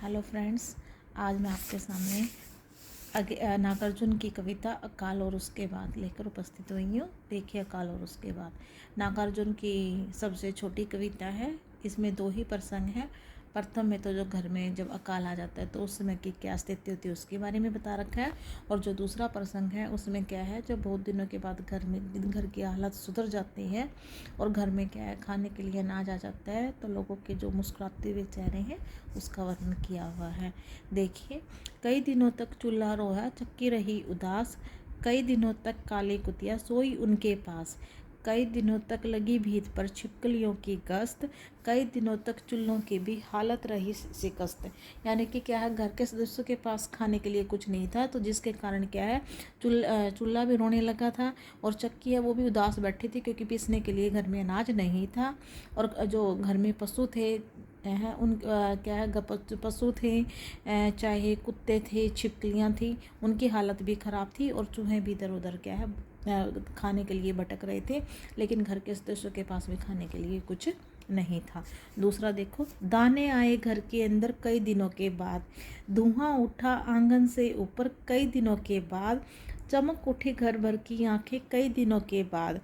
Hello friends, आज मैं आपके सामने नागार्जुन की कविता अकाल और उसके बाद लेकर उपस्थित हुई हूँ। देखिए, अकाल और उसके बाद नागार्जुन की सबसे छोटी कविता है। इसमें 2 ही प्रसंग हैं। प्रथम में तो जो घर में जब अकाल आ जाता है तो उस समय की क्या स्थिति होती है उसके बारे में बता रखा है, और जो दूसरा प्रसंग है उसमें क्या है, जब बहुत दिनों के बाद घर की हालत सुधर जाती है और घर में क्या है, खाने के लिए अनाज आ जाता है, तो लोगों के जो मुस्कुराते हुए चेहरे हैं उसका वर्णन किया हुआ है। देखिए, कई दिनों तक चूल्हा रोया, चक्की रही उदास, कई दिनों तक काली कुतिया सोई उनके पास, कई दिनों तक लगी भीत पर छिपकलियों की गश्त, कई दिनों तक चूल्हों की भी हालत रही शिकस्त। यानी कि क्या है, घर के सदस्यों के पास खाने के लिए कुछ नहीं था, तो जिसके कारण क्या है, चूल्हा भी रोने लगा था और चक्की है वो भी उदास बैठी थी, क्योंकि पीसने के लिए घर में अनाज नहीं था। और जो घर में पशु थे हैं उन क्या है, पशु थे, चाहे कुत्ते थे, छिपकलियाँ थी, उनकी हालत भी ख़राब थी, और चूहे भी इधर उधर क्या है खाने के लिए भटक रहे थे, लेकिन घर के सदस्यों के पास भी खाने के लिए कुछ नहीं था। दूसरा देखो, दाने आए घर के अंदर कई दिनों के बाद, धुआं उठा आंगन से ऊपर कई दिनों के बाद, चमक उठी घर भर की आंखें कई दिनों के बाद,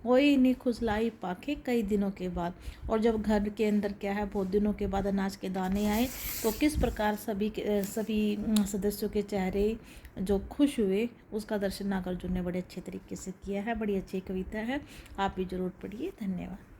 कोई नहीं खुशलाई पाके कई दिनों के बाद। और जब घर के अंदर क्या है, बहुत दिनों के बाद अनाज के दाने आए, तो किस प्रकार सभी सदस्यों के चेहरे जो खुश हुए, उसका दर्शन नागार्जुन ने बड़े अच्छे तरीके से किया है। बड़ी अच्छी कविता है, आप भी जरूर पढ़िए। धन्यवाद।